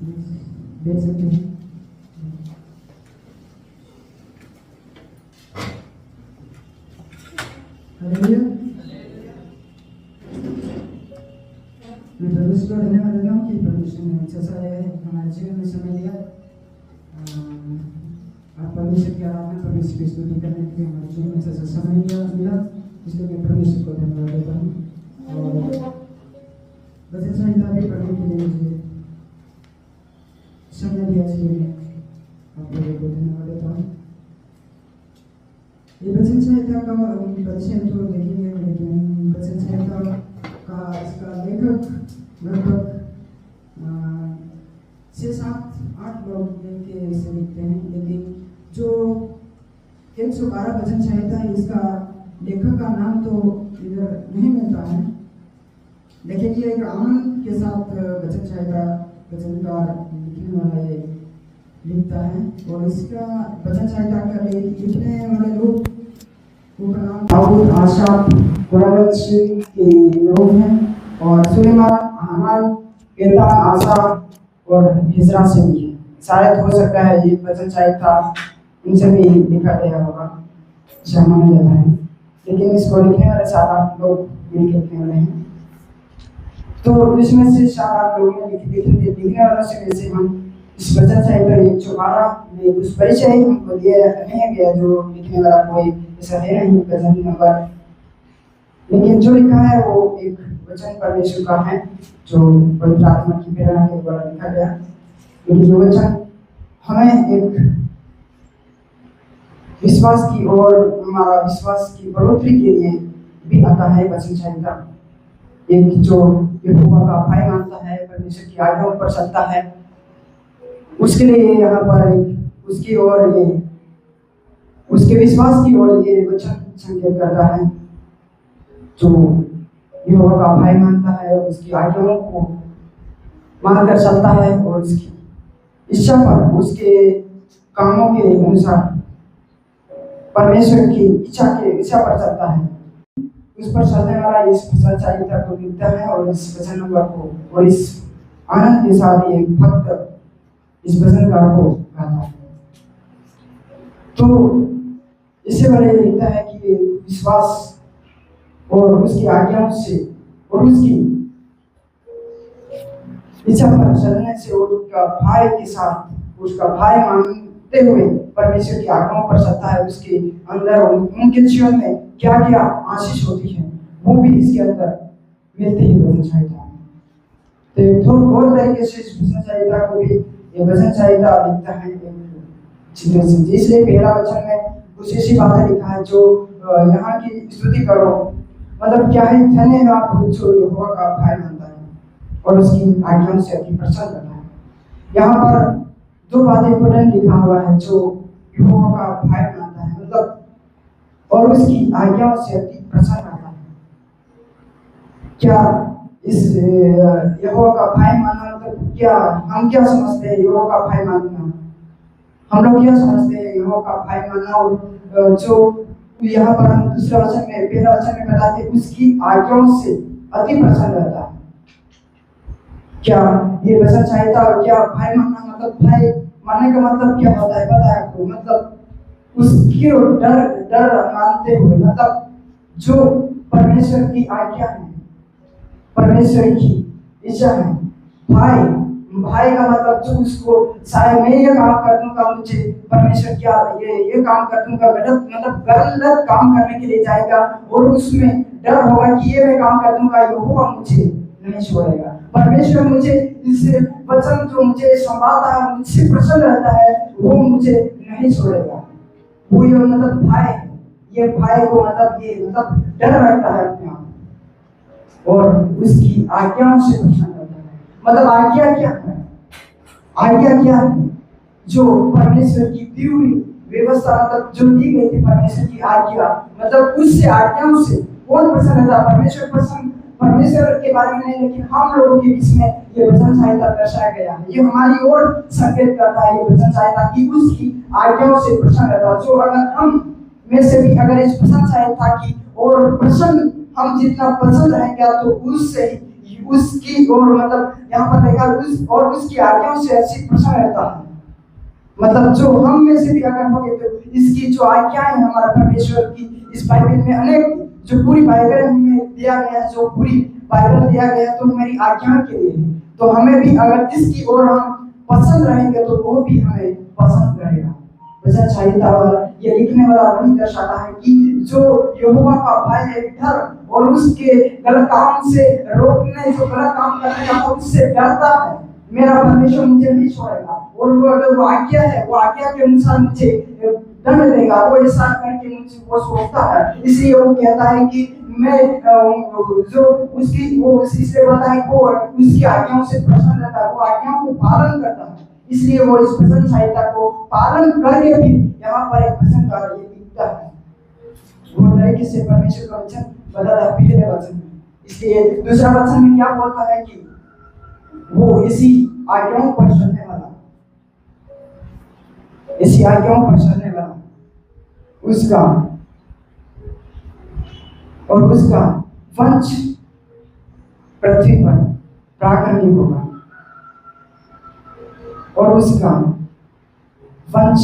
दे सकते हैं। हालेलुया। मैं परमेश्वर को धन्यवाद देता हूँ कि परमेश्वर ने अच्छा सा हमारे जीवन में समय दिया। आप परमेश्वर की आराधना, परमेश्वर की स्तुति करने के लिए हमारे जीवन में अच्छा सा समय मिला, इसलिए मैं परमेश्वर को धन्यवाद देता हूँ। और वचन संहिता भी पढ़ने के लिए मुझे समय दिया, इसलिए मैं आप लोगों को धन्यवाद देता हूँ। ये वचन संहिता का परिचय तो देखेंगे, लेकिन वचन संहिता का इसका लेखक लगभग 6-7-8 लोग मिलके इसे लिखते हैं, लेकिन जो 112 वचन संहिता है, इसका लेखक का नाम तो इधर नहीं मिलता है, लेकिन ये एक आनंद के साथ वचन संहिता वचनकार लिखने वाला ये लिखता है। और इसका वचन संहिता का लिखने वाले लोग उनका नाम दाऊद, आसाफ, कुरावच के लोग हैं, और सुलेमान, हामान, एतान, आसा और हिजरा से भी है। शायद हो सकता है ये वचन संहिता इनसे भी लिखा गया होगा, ऐसा माना जाता है, लेकिन इसको लिखने वाले 7-8 लोग मिलकर लिखने वाले हैं। तो इसमें से 7-8 लोगों ने लिखने वालों से वैसे हम इस वचन संहिता 112 में कुछ परिचय हमको दिया नहीं गया, जो लिखने वाला कोई ऐसा है नहीं वचन नंबर, लेकिन जो लिखा है वो एक वचन परमेश्वर का है, जो पवित्र आत्मा की प्रेरणा के द्वारा लिखा गया। लेकिन जो वचन हमें एक विश्वास की और हमारा विश्वास की बढ़ोतरी के लिए भी आता है। वचन संहिता एक जो यहोवा का भय मानता है, परमेश्वर की आज्ञाओं पर चलता है, उसके लिए यहाँ पर उसकी ओर ये उसके विश्वास की ओर ये वचन संकेत करता है। जो यहोवा का भय मानता है, उसकी आज्ञाओं को मानकर चलता है और उसकी इच्छा पर, उसके कामों के अनुसार परमेश्वर की इच्छा पर चलता है, उस पर चलने वाला इस वचन संहिता को लिखता है और इस वचन नंबर को और इस आनंद के साथ ये भक्त इस वचनकार को गाता है। तो इससे बड़े लिखता है कि विश्वास और उसकी आज्ञाओं से और उसकी इच्छा पर चलने से और उसका भाई के साथ उसका भाई मानते हुए परमेश्वर की आज्ञाओं पर चलता है। उसके अंदर उनके जीवन में क्या क्या आशीष होती है वो भी इसके अंदर मिलते ही वचन संहिता में। तो और तरीके से इस वचन संहिता को भी ये वचन संहिता लिखता है। इसलिए पहला वचन में कुछ ऐसी बातें लिखा है जो यहाँ की स्तुति करो, मतलब क्या है, धन्य है आप जो यहोवा का भय मानता है और उसकी आज्ञाओं से अति प्रसन्न रहता है। यहाँ पर 2 बातें इंपॉर्टेंट लिखा हुआ है, जो यहोवा का भय मानता है मतलब और उसकी आज्ञाओं से अति प्रसन्न रहता है। क्या इस यहोवा का भय मानना मतलब क्या, हम क्या समझते हैं यहोवा का भय मानना, हम लोग क्या समझते हैं यहोवा का भय मानना? और जो यहाँ पर हम दूसरा वचन में पहला वचन में बताते हैं उसकी आज्ञाओं से अति प्रसन्न रहता है। क्या ये वचन संहिता और क्या भय मानना मतलब, भय मानने का मतलब क्या होता है पता है आपको? मतलब उसकी डर मानते हुए, मतलब जो परमेश्वर की आज्ञा है, परमेश्वर की इच्छा है। भाई का मतलब जो उसको शायद मैं ये काम कर दूंगा, मुझे परमेश्वर क्या ये काम कर दूंगा, गलत काम करने के लिए जाएगा और उसमें डर होगा कि ये मैं काम कर दूंगा, यहोवा मुझे नहीं छोड़ेगा, परमेश्वर मुझे इस वचन जो मुझे संभालता है, मुझसे प्रसन्न रहता है, वो मुझे नहीं छोड़ेगा। वो ये मतलब भाई, ये भाई को मतलब ये मतलब डर रहता है अपने आप और उसकी आज्ञाओं से प्रसन्न रहता है। मतलब आज्ञा क्या है? आज्ञा क्या है? जो परमेश्वर की दी हुई व्यवस्था, मतलब जो दी गई थी परमेश्वर की आज्ञा, मतलब उससे आज्ञाओं से कौन प्रसन्न रहता है? परमेश्वर प्रसन्न, परमेश्वर के बारे में नहीं, लेकिन हम लोगों के बीच में ये वचन संहिता दर्शाया गया है। ये हमारी ओर संकेत करता है ये वचन संहिता की उसकी आज्ञाओं से प्रसन्न रहता है। जो अगर हम में से भी अगर इस वचन संहिता की और प्रसन्न हम जितना प्रसन्न रहेंगे तो उससे उसकी और मतलब यहाँ पर देखा और उसकी आज्ञाओं से ऐसी प्रसन्न रहता है। मतलब जो हम में से भी अगर होंगे तो इसकी जो आज्ञाएं हमारा परमेश्वर की इस बाइबल में अनेक जो पूरी बाइबल हमें दिया गया है, जो पूरी बाइबल दिया गया है तो हमारी आज्ञाओं के लिए है। तो हमें भी अगर इसकी ओर हम पसंद रहेंगे तो वो भी हमें पसंद करेगा। वचन संहिता वाला ये लिखने वाला वही दर्शाता है कि जो यहोवा का भय है, डर और उसके गलत काम से रोकने, जो गलत काम करने का उससे डरता है, मेरा परमेश्वर मुझे नहीं छोड़ेगा और वो अगर वो आज्ञा है, वो आज्ञा के अनुसार मुझे दंड देगा, वो ऐसा करके मुझे वो सोचता है। इसलिए वो कहता है कि मैं जो उसकी वो इससे बोलता है वो उसकी आज्ञाओं से प्रसन्न रहता है, वो आज्ञाओं को पालन करता है। इसलिए वो इस वचन संहिता को पालन करके भी यहाँ पर एक वचन का ये लिखता है। वो तरीके से परमेश्वर का वचन बताता है पहले वचन में। इसलिए दूसरा वचन में क्या बोलता है कि वो इसी आज्ञाओं पर चलने वाला, इसी आज्ञाओं पर चलने वाला उसका और उसका वंश पृथ्वी पर प्राकर्मिक होगा और उसका वंश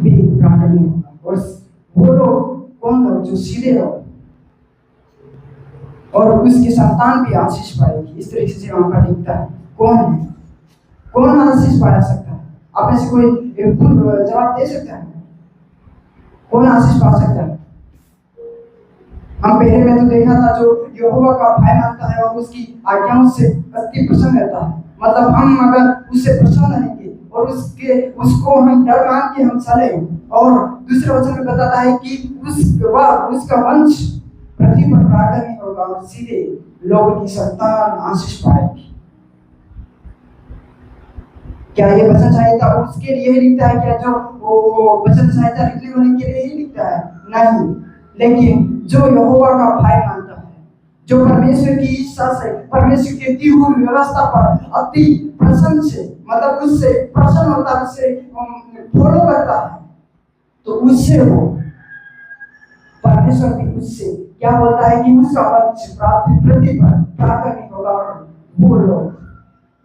भी प्राकर्मिक होगा। और वो लोग कौन लोग? जो सीधे लोग, और उसकी संतान भी आशीष पाएगी। इस तरीके से वहां पर लिखता है। कौन है? कौन आशीष पा सकता है? आप में से कोई जवाब दे सकता है? कौन आशीष पा सकता है? हम पहले में तो देखा था जो यहोवा का भय मानता है और उसकी आज्ञाओं से अति प्रसन्न रहता है। मतलब हम अगर उससे प्रसन्न रहेंगे और उसको हम डर मान के हम चले। और दूसरे वचन में बताता है कि उसका वंश पृथ्वी पर प्राकर्मिक होगा और सीधे लोगों की संतान आशीष पाएगी। क्या ये वचन संहिता उसके लिए लिखता है क्या? जो वो वचन संहिता लिखने वाले के लिए ही लिखता है? नहीं, लेकिन जो यहोवा का भय मानता है, जो परमेश्वर की इच्छा से, परमेश्वर की दी हुई व्यवस्था पर अति प्रसन्न से, मतलब उससे प्रसन्न होता है, उससे फॉलो करता है, तो उससे वो परमेश्वर भी उससे क्या बोलता है कि उसका वंश पृथ्वी पर प्राकर्मिक होगा और वो लोग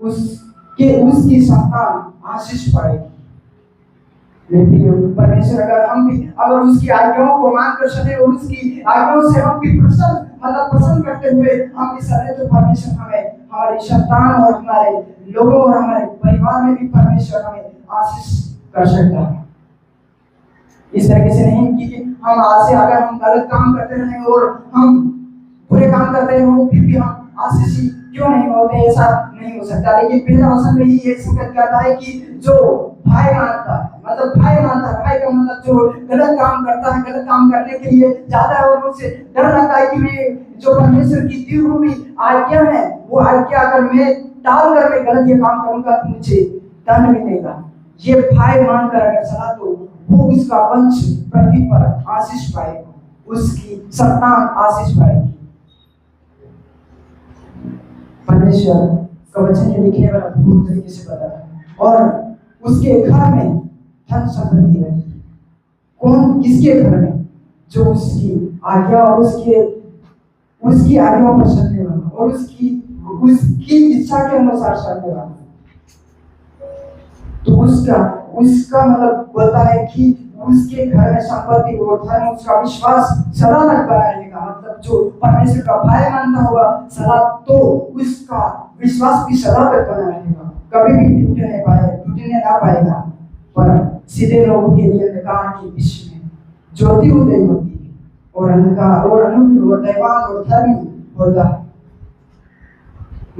उसकी संतान आशीष पाएगी। लेकिन परमेश्वर अगर उसकी आज्ञाओं को मानकर चले और उसकी आज्ञाओं से हम भी पसंद करते हुए हम भी चले, तो परमेश्वर हमें हमारी संतान और हमारे लोगों और हमारे परिवार में भी परमेश्वर हमें आशीष कर सकता है। इस तरीके से नहीं कि हम आज से अगर हम गलत काम करते रहे और हम बुरे काम करते रहे फिर भी हम आशीष क्यों नहीं होते? ऐसा नहीं हो सकता। लेकिन पहला वचन में ही ये संकेत करता है कि जो भय मानता है, मतलब भय का मतलब जो गलत काम करता है, गलत काम करने के लिए जाता है और उससे डर लगता है कि मैं जो परमेश्वर की दी हुई आज्ञा है, वो आज्ञा अगर मैं टाल कर मैं गलत ये काम करूंगा तो मुझे दंड मिलेगा। ये भय मानकर अगर चला तो वो उसका वंश पृथ्वी पर आशीष पाएगा, उसकी संतान आशीष पाएगी। परमेश्वर का वचन ये लिखने वाला पूर्ण तरीके से बताता है। और उसके घर में धन संपत्ति रहेगी। कौन? किसके घर में? जो उसकी आज्ञा और उसकी आज्ञाओं पर चलने वाला और उसकी इच्छा के अनुसार चलने वाला, तो उसका मतलब बोलता है कि उसके घर में संपत्ति और धन, उसका विश्वास सदा तक बना रहेगा। मतलब जो परमेश्वर का भय मानता होगा सदा, तो उसका विश्वास भी सदा तक बना रहेगा, कभी भी टूटने ना पाएगा। पर सीधे लोगों के लिए अंधकार के बीच में ज्योति उदय होती है और अंधकार और अनुग्रह और दैवान और धर्म होता है।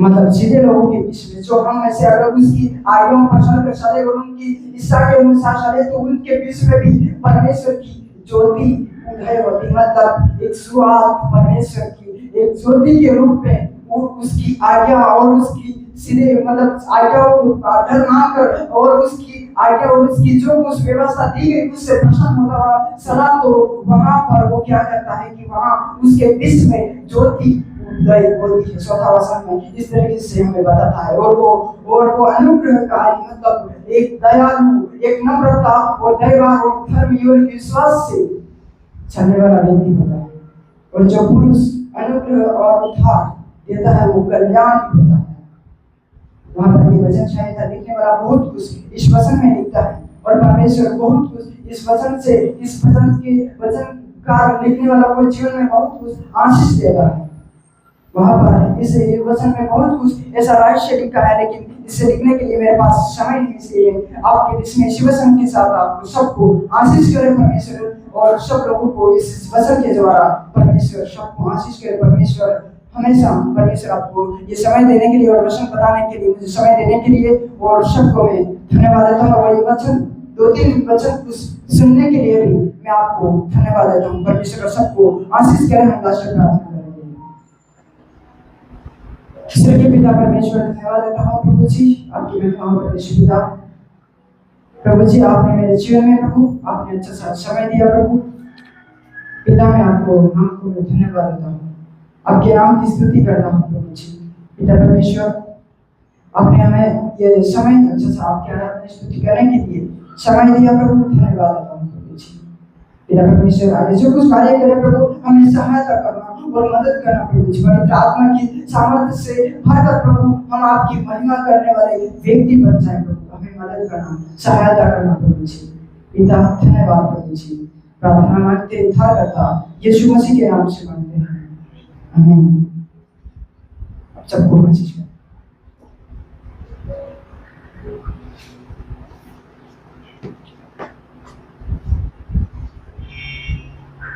मतलब सीधे लोगों के बीच में जो हम में से अगर उसकी आज्ञाओं पर चलकर चले और उनकी इच्छा के अनुसार चले, तो उनके बीच में भी परमेश्वर की ज्योति उदय होती। मतलब एक शुरुआत परमेश्वर की एक ज्योति के रूप में उसकी आज्ञा और उसकी सीधे मतलब आज्ञाओं को डर मानकर और उसकी आज्ञा और उसकी जो उस व्यवस्था दी गई उससे प्रसन्न होता हुआ सदा, तो वहां पर वो क्या करता है कि वहां उसके बीच में ज्योति उदय होती है। चौथा वचन में इस तरीके से हमें बताता है। और वो अनुग्रहकारी, मतलब एक दयालु, एक नम्रता और दयावान और धर्मी और विश्वास से चलने वाला व्यक्ति होता है। और जो पुरुष अनुग्रह और उद्धार देता है वो कल्याण होता है। वहाँ पर ये वचन शायद था, लिखने वाला बहुत कुछ इस वचन में लिखता है और परमेश्वर बहुत कुछ इस वचन से, इस वचन के वचन का लिखने वाला को जीवन में बहुत कुछ आशीष देता है। वहाँ पर इस वचन में बहुत कुछ ऐसा रहस्य लिखा है, लेकिन इसे लिखने के लिए मेरे पास समय नहीं, इसलिए आपके बीच में इसी वचन के साथ आपको सबको आशीष करे परमेश्वर, और सब लोगों को इस वचन के द्वारा परमेश्वर सबको आशीष करे। परमेश्वर हमेशा, परमेश्वर आपको ये समय देने के लिए और वचन बताने के लिए, मुझे समय देने के लिए, और सबको मैं धन्यवाद देता हूँ। और ये वचन 2-3 वचन सुनने के लिए भी मैं आपको धन्यवाद देता हूँ। परमेश्वर सबको आशीष करे। हम लास्ट में प्रार्थना करेंगे। स्वर्गीय पिता परमेश्वर, धन्यवाद देता हूँ प्रभु जी, आपकी महिमा हो परमेश्वर पिता। प्रभु जी, आपने मेरे जीवन में प्रभु आपने अच्छा सा समय दिया प्रभु पिता। मैं आपको नाम को धन्यवाद देता हूँ, आपके नाम की स्तुति करता हूँ प्रभु जी। पिता परमेश्वर, आपने हमें ये समय अच्छा सा आपके आराधना स्तुति करने के लिए समय दिया प्रभु, धन्यवाद देता हूँ प्रभु जी। पिता परमेश्वर, आगे जो कुछ कार्य करे प्रभु हमें सहायता करना और मदद करना प्रभु जी। पवित्र आत्मा की सामर्थ्य से भरकर प्रभु हम आपकी महिमा करने वाले व्यक्ति बन जाए प्रभु। हमें मदद करना, सहायता करना प्रभु जी। पिता धन्यवाद प्रभु जी। प्रार्थना मांगते उद्धार करता यीशु मसीह के नाम से मांगते हैं, आमीन। सबको आशीष